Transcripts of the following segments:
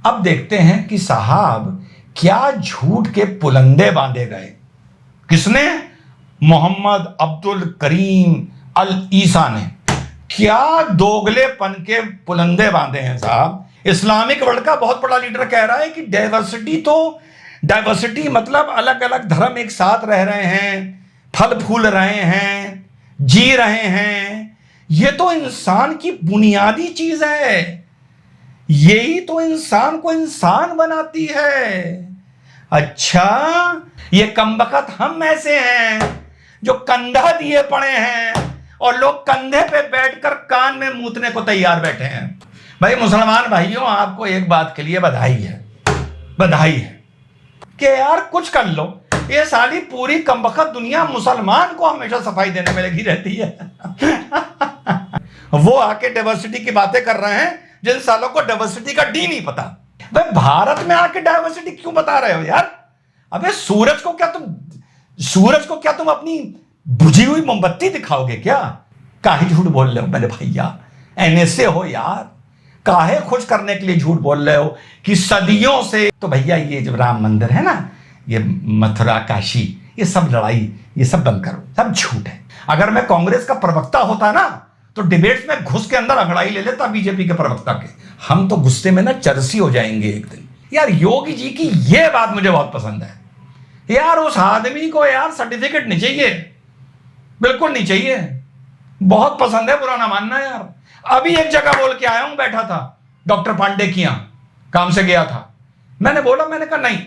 अब देखते हैं कि साहब क्या झूठ के पुलंदे बांधे गए। किसने? मोहम्मद अब्दुल करीम अल ईसा ने। क्या दोगलेपन के पुलंदे बांधे हैं साहब। इस्लामिक वर्ल्ड का बहुत बड़ा लीडर कह रहा है कि डाइवर्सिटी मतलब अलग अलग धर्म एक साथ रह रहे हैं, फल फूल रहे हैं, जी रहे हैं। ये तो इंसान की बुनियादी चीज है, यही तो इंसान को इंसान बनाती है। अच्छा, ये कमबख्त हम ऐसे हैं जो कंधा दिए पड़े हैं और लोग कंधे पे बैठकर कान में मूतने को तैयार बैठे हैं। भाई मुसलमान भाइयों, आपको एक बात के लिए बधाई है कि यार कुछ कर लो। ये साली पूरी कमबख्त दुनिया मुसलमान को हमेशा सफाई देने में लगी रहती है। वो आके डाइवर्सिटी की बातें कर रहे हैं जिन सालों को डाइवर्सिटी का डी नहीं पता। भाई भारत में आके डाइवर्सिटी क्यों बता रहे हो यार? अबे सूरज को क्या तुम अपनी बुझी हुई मोमबत्ती दिखाओगे क्या? काहे झूठ बोल रहे हो मेरे भैया? एनएसए हो यार, काहे खुश करने के लिए झूठ बोल रहे हो कि सदियों से। तो भैया ये जो राम मंदिर है ना, ये मथुरा काशी, ये सब लड़ाई, ये सब बंद करो, सब झूठ है। अगर मैं कांग्रेस का प्रवक्ता होता ना तो डिबेट्स में घुस के अंदर अंगड़ाई ले लेता बीजेपी के प्रवक्ता के। हम तो गुस्से में ना चरसी हो जाएंगे एक दिन। यार योगी जी की ये बात मुझे बहुत पसंद है यार। उस आदमी को यार सर्टिफिकेट नहीं चाहिए, बिल्कुल नहीं चाहिए। बहुत पसंद है, बुरा ना मानना यार। अभी एक जगह बोल के आया हूं, बैठा था डॉक्टर पांडे की यहां, काम से गया था। मैंने कहा नहीं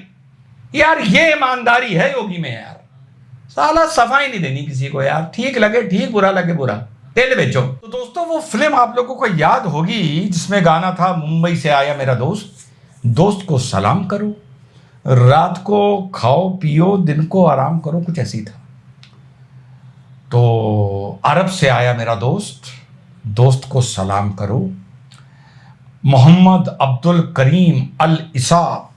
यार, ये ईमानदारी है योगी में यार। साला सफाई नहीं देनी किसी को यार, ठीक लगे ठीक, बुरा लगे बुरा, तेल बेचो। तो दोस्तों वो फिल्म आप लोगों को याद होगी जिसमें गाना था मुंबई से आया मेरा दोस्त को सलाम करो, रात को खाओ पियो, दिन को आराम करो, कुछ ऐसी था। तो अरब से आया मेरा दोस्त को सलाम करो। मोहम्मद अब्दुल करीम अल ईसा,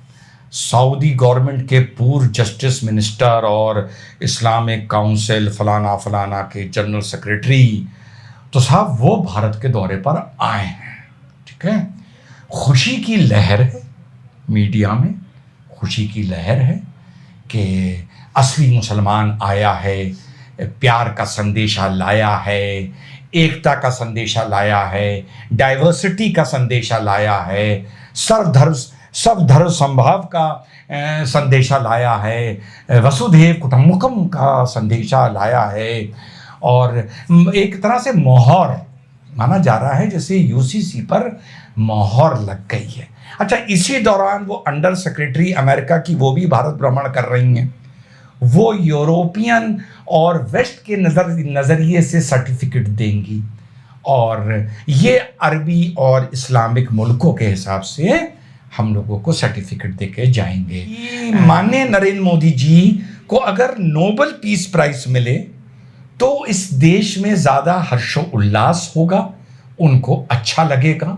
सऊदी गवर्नमेंट के पूर्व जस्टिस मिनिस्टर और इस्लामिक काउंसिल फलाना के जनरल सेक्रेटरी। तो साहब वो भारत के दौरे पर आए हैं, ठीक है। खुशी की लहर है मीडिया में, खुशी की लहर है कि असली मुसलमान आया है, प्यार का संदेशा लाया है, एकता का संदेशा लाया है, डाइवर्सिटी का संदेशा लाया है, सब धर्म संभाव का संदेशा लाया है, वसुधैव कुटुंबकम का संदेशा लाया है। और एक तरह से मोहर माना जा रहा है जैसे यूसीसी पर मोहर लग गई है। अच्छा, इसी दौरान वो अंडर सेक्रेटरी अमेरिका की वो भी भारत भ्रमण कर रही हैं। वो यूरोपियन और वेस्ट के नज़रिए से सर्टिफिकेट देंगी और ये अरबी और इस्लामिक मुल्कों के हिसाब से हम लोगों को सर्टिफिकेट देके जाएंगे। माननीय नरेंद्र मोदी जी को अगर नोबेल पीस प्राइज मिले तो इस देश में ज़्यादा हर्षोल्लास होगा, उनको अच्छा लगेगा,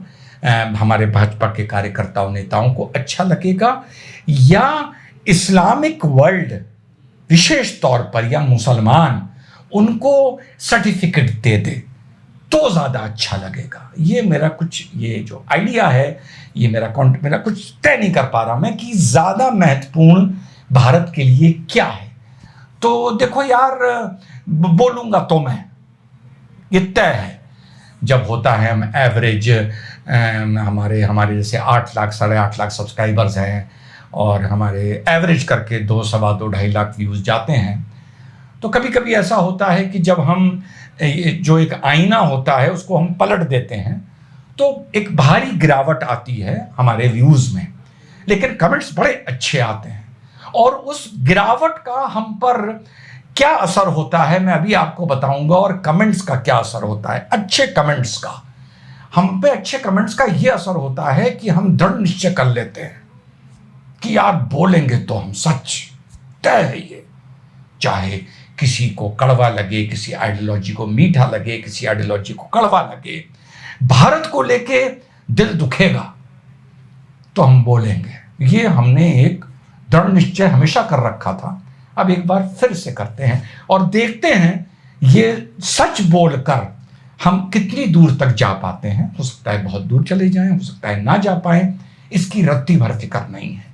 हमारे भाजपा के कार्यकर्ताओं नेताओं को अच्छा लगेगा, या इस्लामिक वर्ल्ड विशेष तौर पर या मुसलमान उनको सर्टिफिकेट दे दे तो ज़्यादा अच्छा लगेगा। ये मेरा कुछ ये जो आइडिया है, ये मेरा कुछ तय नहीं कर पा रहा मैं कि ज़्यादा महत्वपूर्ण भारत के लिए क्या है। तो देखो यार, बोलूँगा तो मैं, ये तय है। जब होता है हम एवरेज, हमारे जैसे 8 लाख 8.5 लाख सब्सक्राइबर्स हैं और हमारे एवरेज करके 2, सवा 2, 2.5 लाख व्यूज़ जाते हैं। तो कभी कभी ऐसा होता है कि जब हम जो एक आईना होता है उसको हम पलट देते हैं तो एक भारी गिरावट आती है हमारे व्यूज़ में, लेकिन कमेंट्स बड़े अच्छे आते हैं। और उस गिरावट का हम पर क्या असर होता है मैं अभी आपको बताऊंगा, और कमेंट्स का क्या असर होता है। अच्छे कमेंट्स का हम पे, अच्छे कमेंट्स का ये असर होता है कि हम दृढ़ निश्चय कर लेते हैं कि यार बोलेंगे तो हम सच, तय है ये। चाहे किसी को कड़वा लगे, किसी आइडियोलॉजी को मीठा लगे, किसी आइडियोलॉजी को कड़वा लगे, भारत को लेके दिल दुखेगा तो हम बोलेंगे। ये हमने एक दृढ़ निश्चय हमेशा कर रखा था, अब एक बार फिर से करते हैं और देखते हैं ये सच बोलकर हम कितनी दूर तक जा पाते हैं। हो सकता है बहुत दूर चले जाएं, हो सकता है ना जा पाएं। इसकी रत्ती भर फिक्र नहीं है।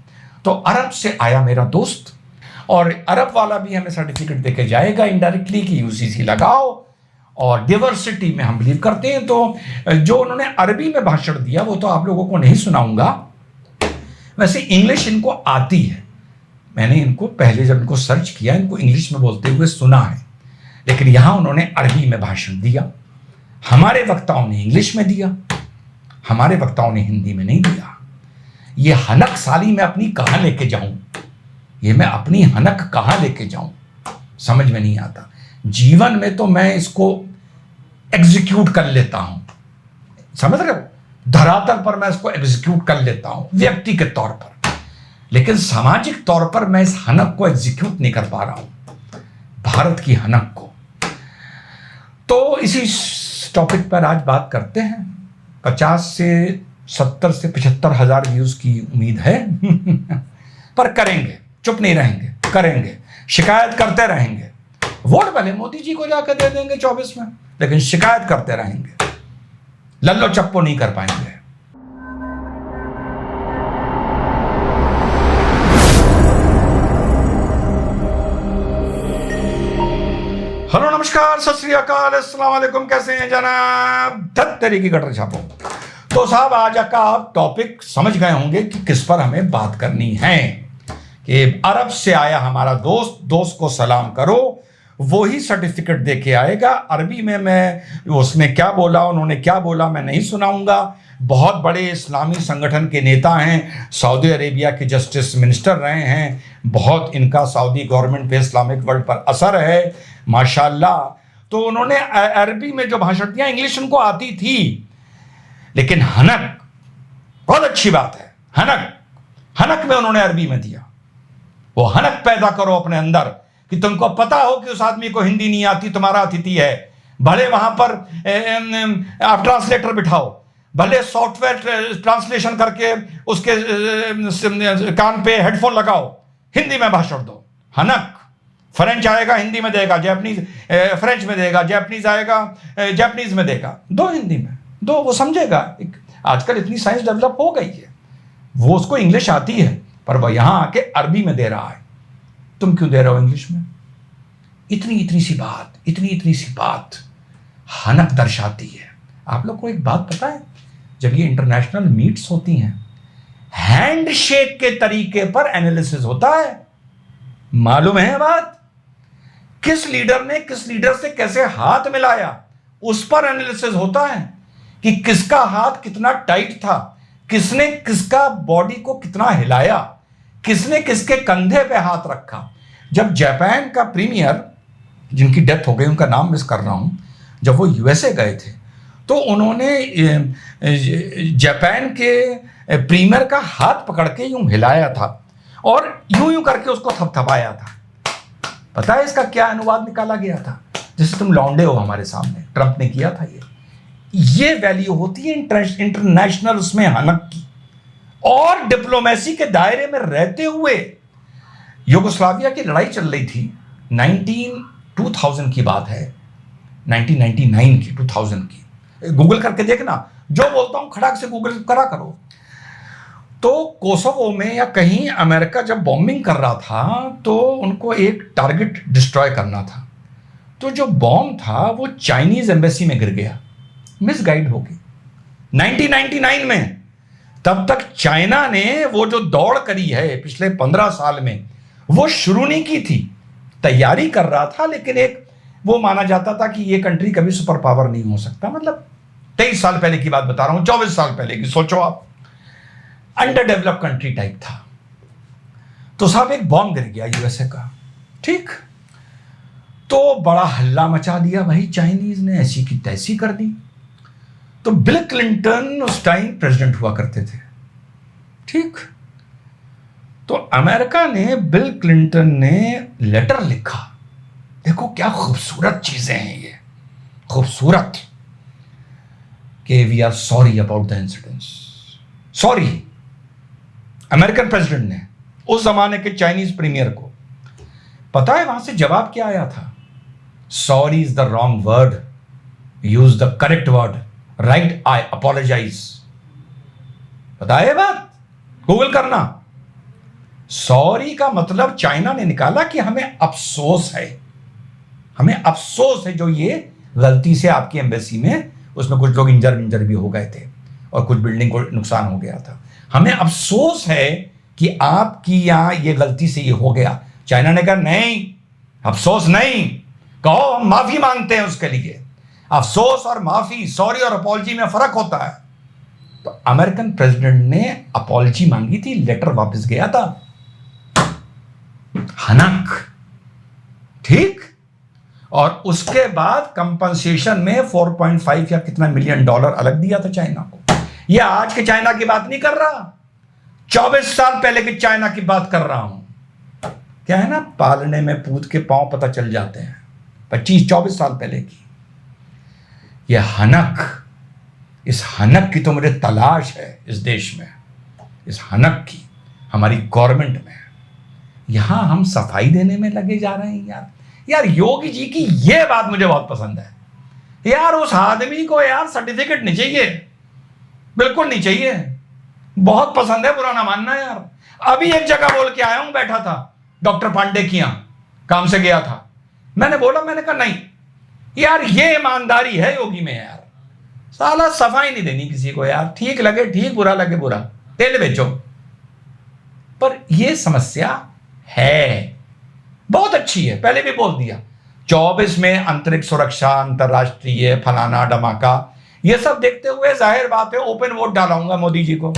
तो अरब से आया मेरा दोस्त, और अरब वाला भी हमें सर्टिफिकेट देके जाएगा इनडायरेक्टली कि यूसीसी लगाओ, और डाइवर्सिटी में हम बिलीव करते हैं। तो जो उन्होंने अरबी में भाषण दिया वो तो आप लोगों को नहीं सुनाऊंगा। वैसे इंग्लिश इनको आती है, मैंने इनको पहले जब इनको सर्च किया इनको इंग्लिश में बोलते हुए सुना है, लेकिन यहां उन्होंने अरबी में भाषण दिया। हमारे वक्ताओं ने इंग्लिश में दिया, हमारे वक्ताओं ने हिंदी में नहीं दिया। ये हनक साली मैं अपनी कहां लेके जाऊं, ये मैं अपनी हनक कहां लेके जाऊं, समझ में नहीं आता। जीवन में तो मैं इसको एग्जीक्यूट कर लेता हूं, समझ रहे हो, धरातल पर मैं इसको एग्जीक्यूट कर लेता हूं व्यक्ति के तौर पर, लेकिन सामाजिक तौर पर मैं इस हनक को एग्जीक्यूट नहीं कर पा रहा हूं, भारत की हनक को। तो इसी टॉपिक पर आज बात करते हैं। 50 से 70 से 75 हजार व्यूज की उम्मीद है पर करेंगे, चुप नहीं रहेंगे, करेंगे, शिकायत करते रहेंगे। वोट भले मोदी जी को जाकर दे देंगे 24 में, लेकिन शिकायत करते रहेंगे, लल्लो चप्पो नहीं कर पाएंगे। हेलो, नमस्कार, सत श्री अकाल, अस्सलाम वालेकुम, कैसे हैं जनाब? धत तेरी की गटर छापो। तो साहब आज का आप टॉपिक समझ गए होंगे कि किस पर हमें बात करनी है, कि अरब से आया हमारा दोस्त को सलाम करो, वो ही सर्टिफिकेट दे के आएगा। अरबी में मैं उसने क्या बोला, उन्होंने क्या बोला मैं नहीं सुनाऊंगा। बहुत बड़े इस्लामी संगठन के नेता हैं, सऊदी अरेबिया के जस्टिस मिनिस्टर रहे हैं, बहुत इनका सऊदी गवर्नमेंट पे इस्लामिक वर्ल्ड पर असर है माशाल्लाह। तो उन्होंने अरबी में जो भाषण दिया, इंग्लिश उनको आती थी, लेकिन हनक, बहुत अच्छी बात है, हनक में उन्होंने अरबी में दिया। वो हनक पैदा करो अपने अंदर कि तुमको पता हो कि उस आदमी को हिंदी नहीं आती, तुम्हारा अतिथि है, भले वहां पर आप ट्रांसलेटर बिठाओ, भले सॉफ्टवेयर ट्रांसलेशन करके उसके कान पे हेडफोन लगाओ, हिंदी में भाषण दो। हनक, फ्रेंच आएगा हिंदी में देगा, जैपनीज फ्रेंच में देगा, जैपनीज आएगा जैपनीज में देगा, दो हिंदी में दो, वो समझेगा। आजकल इतनी साइंस डेवलप हो गई है, वो उसको इंग्लिश आती है पर वह यहां आके अरबी में दे रहा है, तुम क्यों दे रहे हो इंग्लिश में? इतनी सी बात हनक दर्शाती है। आप लोग को एक बात पता है, जब ये इंटरनेशनल मीट्स होती हैं, हैंडशेक के तरीके पर एनालिसिस होता है। मालूम है बात? किस लीडर ने किस लीडर से कैसे हाथ मिलाया, उस पर एनालिसिस होता है कि किसका हाथ कितना टाइट था, किसने किसका बॉडी को कितना हिलाया, किसने किसके कंधे पे हाथ रखा। जब जापान का प्रीमियर, जिनकी डेथ हो गई, उनका नाम मिस कर रहा हूं, जब वो यूएसए गए थे तो उन्होंने जापान के प्रीमियर का हाथ पकड़ के यूं हिलाया था और यूं करके उसको थपथपाया था। पता है इसका क्या अनुवाद निकाला गया था? जैसे तुम लौंडे हो हमारे सामने, ट्रंप ने किया था। ये वैल्यू होती है इंटरनेशनल उसमें हनक की। और डिप्लोमेसी के दायरे में रहते हुए युगोस्लाविया की लड़ाई चल रही थी, 2000 की बात है, 1999 की, 2000 की। गूगल करके देखना, जो बोलता हूं खड़ाक से गूगल करा करो। तो कोसोवो में या कहीं अमेरिका जब बॉम्बिंग कर रहा था तो उनको एक टारगेट डिस्ट्रॉय करना था, तो जो बॉम्ब था वो चाइनीज एम्बेसी में गिर गया, मिसगाइड हो गई 1999 में। तब तक चाइना ने वो जो दौड़ करी है पिछले 15 साल में, वो शुरू नहीं की थी, तैयारी कर रहा था, लेकिन एक वो माना जाता था कि ये कंट्री कभी सुपर पावर नहीं हो सकता। मतलब 23 साल पहले की बात बता रहा हूं, 24 साल पहले की, सोचो आप, अंडर डेवलप कंट्री टाइप था। तो साहब एक बॉम्ब गिर गया यूएसए का, ठीक, तो बड़ा हल्ला मचा दिया भाई, चाइनीज ने ऐसी की तैसी कर दी। तो बिल क्लिंटन उस टाइम प्रेसिडेंट हुआ करते थे, ठीक। तो अमेरिका ने, बिल क्लिंटन ने लेटर लिखा, देखो क्या खूबसूरत चीजें हैं ये, खूबसूरत, कि we are sorry about the incidents. Sorry, American president ने उस जमाने के चाइनीज प्रीमियर को। पता है वहां से जवाब क्या आया था? Sorry is the wrong word, use the correct word, right, I apologise. पता है बात? गूगल करना। सॉरी का मतलब चाइना ने निकाला कि हमें अफसोस है, हमें अफसोस है जो ये गलती से आपकी एम्बेसी में, उसमें कुछ लोग इंजर भी हो गए थे और कुछ बिल्डिंग को नुकसान हो गया था, हमें अफसोस है कि आपकी यहां ये गलती से ये हो गया। चाइना ने कहा नहीं, अफसोस नहीं, कहो हम माफी मांगते हैं उसके लिए। अफसोस और माफी, सॉरी और अपॉलजी में फर्क होता है। तो अमेरिकन प्रेसिडेंट ने अपॉलजी मांगी थी, लेटर वापस गया था, हनक, ठीक। और उसके बाद कंपनसेशन में 4.5 या कितना मिलियन डॉलर अलग दिया था चाइना को। यह आज के चाइना की बात नहीं कर रहा, 24 साल पहले के चाइना की बात कर रहा हूं। क्या है ना, पालने में पूत के पांव पता चल जाते हैं, 25-24 साल पहले की यह हनक। इस हनक की तो मुझे तलाश है इस देश में, इस हनक की हमारी गवर्नमेंट में। यहां हम सफाई देने में लगे जा रहे हैं यार योगी जी की यह बात मुझे बहुत पसंद है यार। उस आदमी को यार सर्टिफिकेट नहीं चाहिए, बिल्कुल नहीं चाहिए, बहुत पसंद है, बुरा ना मानना यार। अभी एक जगह बोल के आया हूं, बैठा था डॉक्टर पांडे की यहां, काम से गया था, मैंने कहा नहीं यार, ये ईमानदारी है योगी में यार, साला सफाई नहीं देनी किसी को यार, ठीक लगे ठीक, बुरा लगे बुरा, तेल बेचो। पर यह समस्या है, बहुत अच्छी है, पहले भी बोल दिया। 24 में अंतरिक्ष सुरक्षा, अंतरराष्ट्रीय फलाना धमाका, ये सब देखते हुए जाहिर बात है ओपन वोट डालाऊंगा मोदी जी को,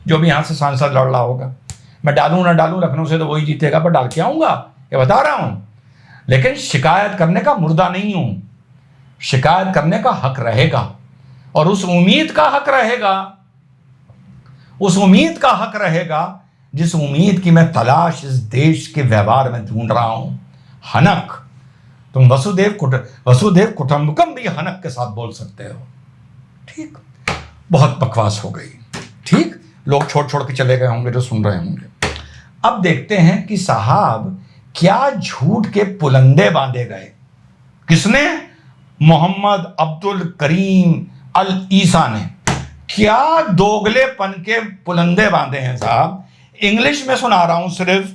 जो भी यहां से सांसद लड़ रहा होगा। मैं डालूं ना डालूं, लखनऊ से तो वही जीतेगा, पर डाल के आऊंगा, ये बता रहा हूं। लेकिन शिकायत करने का मुर्दा नहीं हूं, शिकायत करने का हक रहेगा, और उस उम्मीद का हक रहेगा, उस उम्मीद का हक रहेगा जिस उम्मीद की मैं तलाश इस देश के व्यवहार में ढूंढ रहा हूं। हनक, तुम वसुदेव कुटुंबकम भी हनक के साथ बोल सकते हो, ठीक। बहुत बकवास हो गई, ठीक। लोग छोड़ के चले गए होंगे जो सुन रहे होंगे। अब देखते हैं कि साहब क्या झूठ के पुलंदे बांधे गए। किसने? मोहम्मद अब्दुल करीम अल ईसा ने। क्या दोगलेपन के पुलंदे बांधे हैं साहब। इंग्लिश में सुना रहा हूं सिर्फ,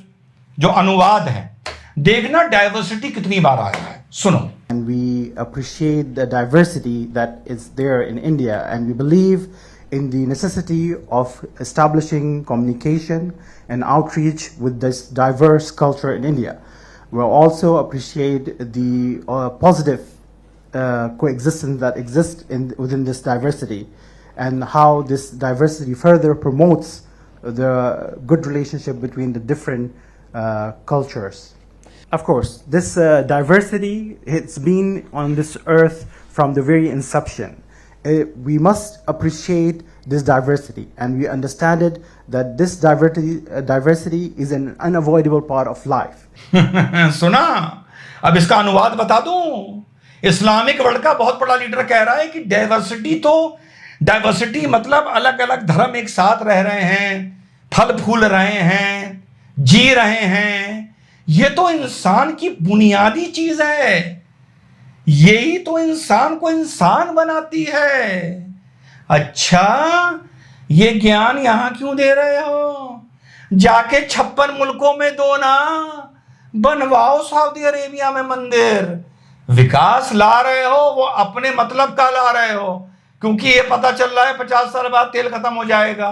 जो अनुवाद है, देखना डाइवर्सिटी कितनी बार आया है, सुनो। And we appreciate the diversity that is there in India, and we believe in the necessity of establishing communication and outreach with this diverse culture in India. We also appreciate the positive coexistence that exists within this diversity, and how this diversity further promotes the good relationship between the different cultures. Of course, this diversity, it's been on this earth from the very inception. We must appreciate this diversity, and we understand it that this diversity is an unavoidable part of life. सुना? अब इसका अनुवाद बता दूं। Islamic world का बहुत बड़ा leader कह रहा है कि डाइवर्सिटी मतलब अलग अलग धर्म एक साथ रह रहे हैं, फल फूल रहे हैं, जी रहे हैं। ये तो इंसान की बुनियादी चीज है, यही तो इंसान को इंसान बनाती है। अच्छा, ये ज्ञान यहां क्यों दे रहे हो? जाके 56 मुल्कों में दो ना, बनवाओ सऊदी अरेबिया में मंदिर। विकास ला रहे हो वो अपने मतलब का ला रहे हो, क्योंकि ये पता चल रहा है 50 साल बाद तेल खत्म हो जाएगा।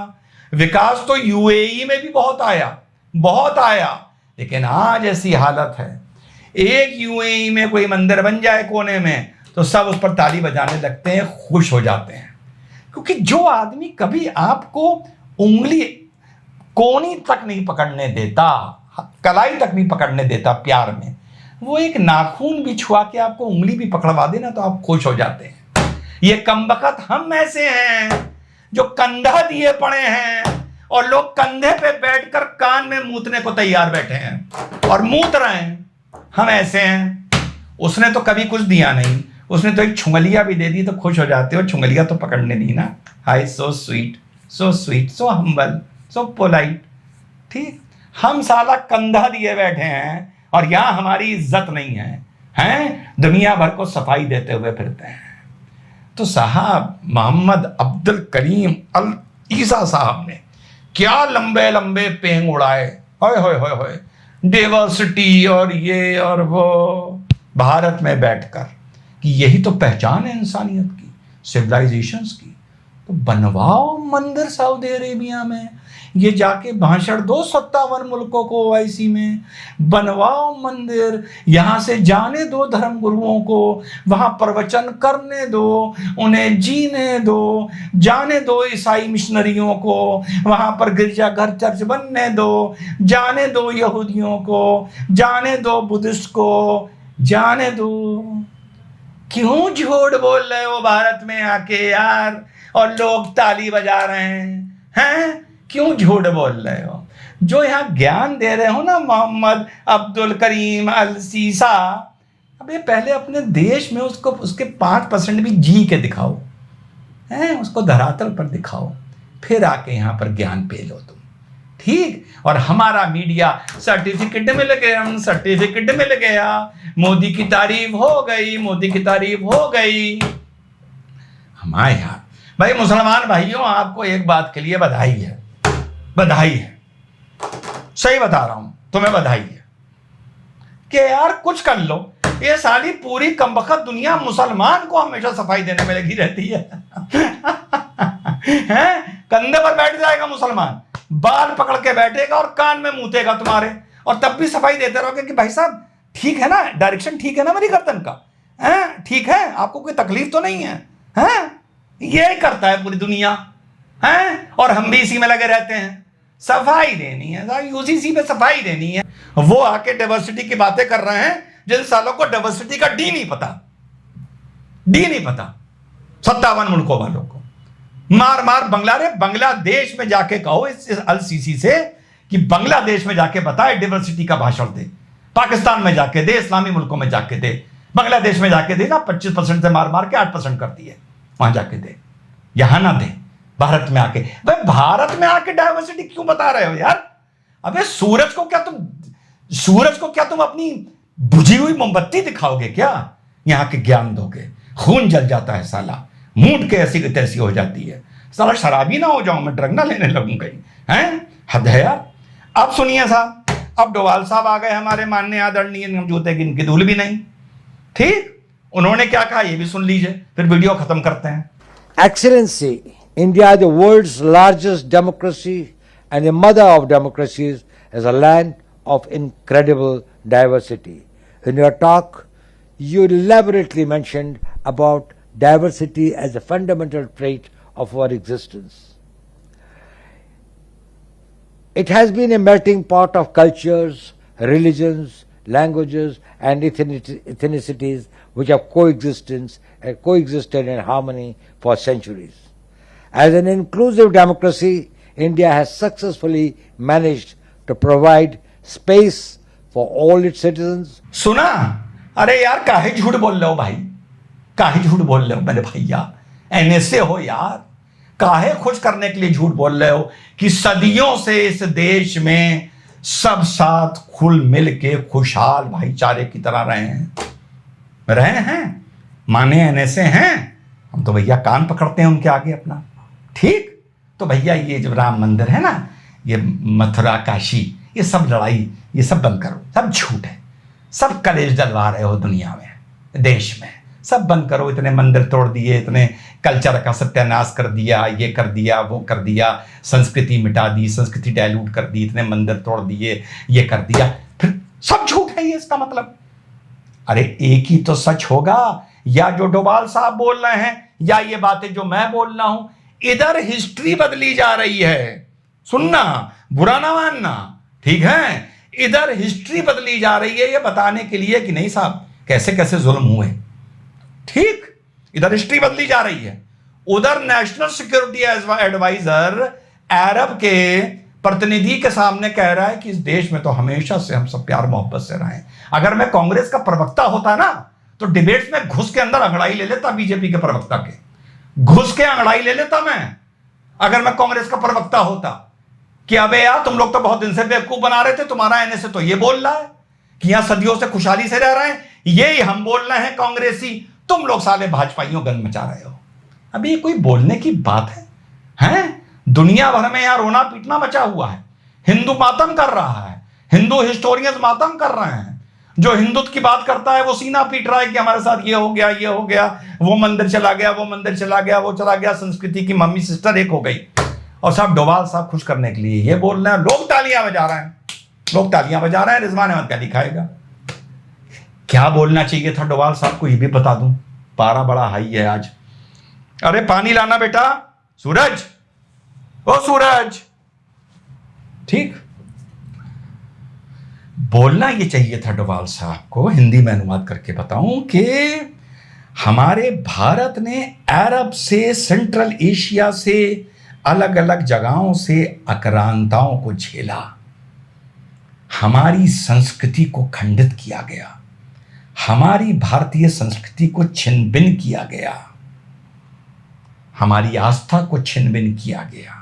विकास तो यूएई में भी बहुत आया, लेकिन आज ऐसी हालत है, एक यूएई में कोई मंदिर बन जाए कोने में तो सब उस पर ताली बजाने लगते हैं, खुश हो जाते हैं। क्योंकि जो आदमी कभी आपको उंगली कोनी तक नहीं पकड़ने देता, कलाई तक नहीं पकड़ने देता प्यार में, वो एक नाखून भी छुआ के आपको उंगली भी पकड़वा देना तो आप खुश हो जाते हैं। ये कमबख्त हम ऐसे हैं जो कंधा दिए पड़े हैं और लोग कंधे पे बैठकर कान में मूतने को तैयार बैठे हैं और मूत रहे हैं। हम ऐसे हैं। उसने तो कभी कुछ दिया नहीं, उसने तो एक छुंगलिया भी दे दी तो खुश हो जाते हो। छुंगलिया तो पकड़ने दी ना। Hi, so sweet, so humble, so polite. ठीक, हम साला कंधा दिए बैठे हैं और यहां हमारी इज्जत नहीं है, दुनिया भर को सफाई देते हुए फिरते हैं। तो साहब मोहम्मद अब्दुल करीम अल ईसा साहब ने क्या लंबे लंबे पेंग उड़ाए, होय होय होय होय, डाइवर्सिटी और ये और वो, भारत में बैठकर, कि यही तो पहचान है इंसानियत की, सिविलाइजेशंस की। तो बनवाओ मंदिर सऊदी अरेबिया में, ये जाके भाषण दो 57 मुल्कों को ओआईसी में, बनवाओ मंदिर, यहां से जाने दो धर्म गुरुओं को, वहां प्रवचन करने दो, उन्हें जीने दो, जाने दो ईसाई मिशनरियों को, वहां पर गिरजाघर चर्च बनने दो, जाने दो यहूदियों को, जाने दो बुद्धिस्ट को, जाने दो। क्यों झूठ बोल रहे हो भारत में आके यार, और लोग ताली बजा रहे हैं? क्यों झूठ बोल रहे हो? जो यहां ज्ञान दे रहे हो ना मोहम्मद अब्दुल करीम अल सीसा, अबे पहले अपने देश में उसको उसके 5% भी जी के दिखाओ, उसको धरातल पर दिखाओ, फिर आके यहां पर ज्ञान पेलो तुम, ठीक? और हमारा मीडिया सर्टिफिकेट मिल गया, सर्टिफिकेट मिल गया, मोदी की तारीफ हो गई, मोदी की तारीफ हो गई। हमारे यहाँ भाई मुसलमान भाइयों, आपको एक बात के लिए बधाई है, बधाई है, सही बता रहा हूं तुम्हें, बधाई है कि यार कुछ कर लो। ये साली पूरी कमबख्त दुनिया मुसलमान को हमेशा सफाई देने में लगी रहती है। कंधे पर बैठ जाएगा मुसलमान, बाल पकड़ के बैठेगा और कान में मूतेगा तुम्हारे, और तब भी सफाई देते रहोगे कि भाई साहब ठीक है ना, डायरेक्शन ठीक है ना मेरी गर्दन का, ठीक है, आपको कोई तकलीफ तो नहीं है? ये करता है पूरी दुनिया, और हम भी इसी में लगे रहते हैं, सफाई देनी है, यूसीसी पे सफाई देनी है। वो आके डाइवर्सिटी की बातें कर रहे हैं जिन सालों को डाइवर्सिटी का डी नहीं पता, डी नहीं पता 57 मुल्कों वालों को। मार मार बांग्लादेश में जाके कहो इस अल सीसी से कि बांग्लादेश में जाके बताए, डाइवर्सिटी का भाषण दे, पाकिस्तान में जाके दे, इस्लामी मुल्कों में जाके दे, बांग्लादेश में जाके दे ना, 25% से मार मार के 8% करती है, वहां जाके दे, यहां ना दे। भारत में आके, भाई भारत में आके डाइवर्सिटी क्यों बता रहे हो यार? अबे सूरज को क्या तुम अपनी बुझी हुई मोमबत्ती दिखाओगे क्या? यहां के ज्ञान दोगे, खून जल जाता है साला, मूड के ऐसी तैसी हो जाती है साला, शराबी ना हो जाऊं मैं, ड्रग ना लेने लगूं कहीं, हद है यार। अब सुनिए साहब, अब डोवाल साहब आ गए हमारे माननीय आदरणीय, हम जूते की इनकी धूल भी नहीं, ठीक? उन्होंने क्या कहा ये भी सुन लीजिए, फिर वीडियो खत्म करते हैं। Excellency, India is the world's largest democracy and the mother of democracies, is a land of incredible diversity. In your talk, you elaborately mentioned about diversity as a fundamental trait of our existence. It has been a melting pot of cultures, religions, languages and ethnicities which have coexisted in harmony for centuries. As an inclusive democracy, India has successfully managed to provide space for all its citizens. सुना? अरे यार काहे झूठ बोल रहे हो भाई, काहे झूठ बोल रहे हो मेरे भैया, एनएसए हो यार, काहे खुश करने के लिए झूठ बोल रहे हो कि सदियों से इस देश में सब साथ खुल मिल के खुशहाल भाईचारे की तरह रहे हैं, माने एनएसए हैं, हम तो भैया कान पकड़ते हैं उनके आगे अपना, ठीक? तो भैया ये जो राम मंदिर है ना, ये मथुरा काशी, ये सब लड़ाई, ये सब बंद करो, सब झूठ है, सब कलेश जलवा रहे हो दुनिया में, देश में, सब बंद करो। इतने मंदिर तोड़ दिए, इतने कल्चर का सत्यानाश कर दिया, ये कर दिया, वो कर दिया, संस्कृति मिटा दी, संस्कृति डायलूट कर दी, इतने मंदिर तोड़ दिए, ये कर दिया, फिर सब झूठ है ये, इसका मतलब? अरे एक ही तो सच होगा, या जो डोभाल साहब बोल रहे हैं, या ये बातें जो मैं बोल रहा हूं। इधर हिस्ट्री बदली जा रही है, सुनना, बुरा ना मानना, ठीक है? इधर हिस्ट्री बदली जा रही है ये बताने के लिए कि नहीं साहब कैसे कैसे जुल्म हुए, ठीक? इधर हिस्ट्री बदली जा रही है, उधर नेशनल सिक्योरिटी एडवाइजर अरब के प्रतिनिधि के सामने कह रहा है कि इस देश में तो हमेशा से हम सब प्यार मोहब्बत से रहे। अगर मैं कांग्रेस का प्रवक्ता होता ना, तो डिबेट्स में घुस के अंदर अंगड़ाई ले लेता, बीजेपी के प्रवक्ता के घुस के अंगड़ाई ले लेता मैं, अगर मैं कांग्रेस का प्रवक्ता होता, कि अबे यार तुम लोग तो बहुत दिन से बेवकूफ बना रहे थे, तुम्हारा एनएसए तो ये बोल रहा है कि यहां सदियों से खुशहाली से रह रहे हैं, यही हम बोल रहे हैं कांग्रेसी, तुम लोग साले भाजपाइयों गंद मचा रहे हो। अभी ये कोई बोलने की बात है? दुनिया भर में यहां रोना पीटना मचा हुआ है, हिंदू मातम कर रहा है, हिंदू हिस्टोरियंस मातम कर रहे हैं। जो हिंदुत्व की बात करता है वो सीना पीट रहा है कि हमारे साथ ये हो गया, ये हो गया, वो मंदिर चला गया, वो मंदिर चला गया, वो चला गया, संस्कृति की मम्मी सिस्टर एक हो गई। और साहब डोभाल साहब खुश करने के लिए ये बोल रहे हैं, लोग तालियां बजा रहे हैं, लोग तालियां बजा रहे हैं, रिजवान अहमद क्या दिखाएगा। क्या बोलना चाहिए था डोभाल साहब को ये भी बता दूं, पारा बड़ा हाई है आज। अरे पानी लाना बेटा, सूरज, ओ सूरज, ठीक बोलना ये चाहिए था डोभाल साहब को। हिंदी में अनुवाद करके बताऊं कि हमारे भारत ने अरब से, सेंट्रल एशिया से, अलग अलग जगहों से आक्रांताओं को झेला, हमारी संस्कृति को खंडित किया गया, हमारी भारतीय संस्कृति को छिन भिन्न किया गया, हमारी आस्था को छिन भिन्न किया गया।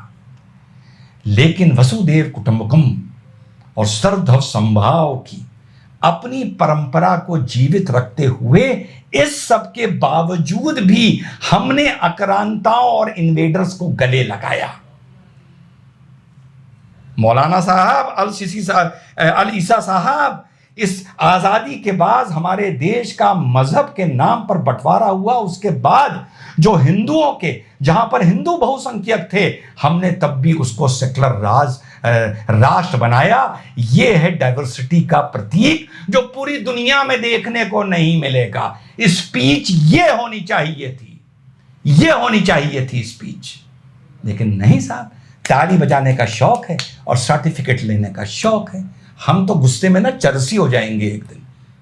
लेकिन वसुदेव कुटुंबकम और सर्वधर्म समभाव की अपनी परंपरा को जीवित रखते हुए इस सब के बावजूद भी हमने आक्रांताओं और इन्वेडर्स को गले लगाया। मौलाना साहब, अल ईसा साहब, इस आजादी के बाद हमारे देश का मजहब के नाम पर बंटवारा हुआ, उसके बाद जो हिंदुओं के, जहां पर हिंदू बहुसंख्यक थे, हमने तब भी उसको सेक्युलर राष्ट्र बनाया। यह है डाइवर्सिटी का प्रतीक जो पूरी दुनिया में देखने को नहीं मिलेगा। स्पीच ये होनी चाहिए थी, ये होनी चाहिए थी स्पीच, लेकिन नहीं साहब, ताली बजाने का शौक है और सर्टिफिकेट लेने का शौक है। हम तो गुस्से में ना चरसी हो जाएंगे एक दिन,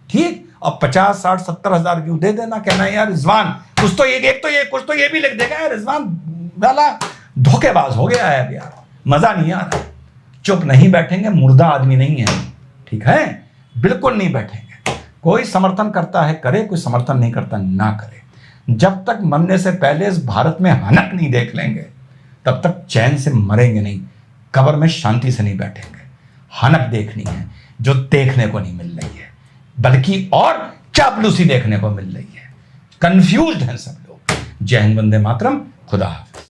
ठीक। और 50, 60, 70 हजार व्यू दे देना, कहना यार रिजवान कुछ तो ये भी लिख देगा, यार रिजवान वाला धोखेबाज हो गया है, अब यार मजा नहीं आ रहा। चुप नहीं बैठेंगे, मुर्दा आदमी नहीं है, ठीक है, बिल्कुल नहीं बैठेंगे। कोई समर्थन करता है करे, कोई समर्थन नहीं करता ना करे। जब तक मरने से पहले इस भारत में हनक नहीं देख लेंगे तब तक चैन से मरेंगे नहीं, कब्र में शांति से नहीं बैठेंगे। हनक देखनी है जो देखने को नहीं मिल रही है, बल्कि और चापलूसी देखने को मिल रही है। कंफ्यूज्ड हैं सब लोग। जय हिंद, वंदे मातरम, खुदा हाफिज।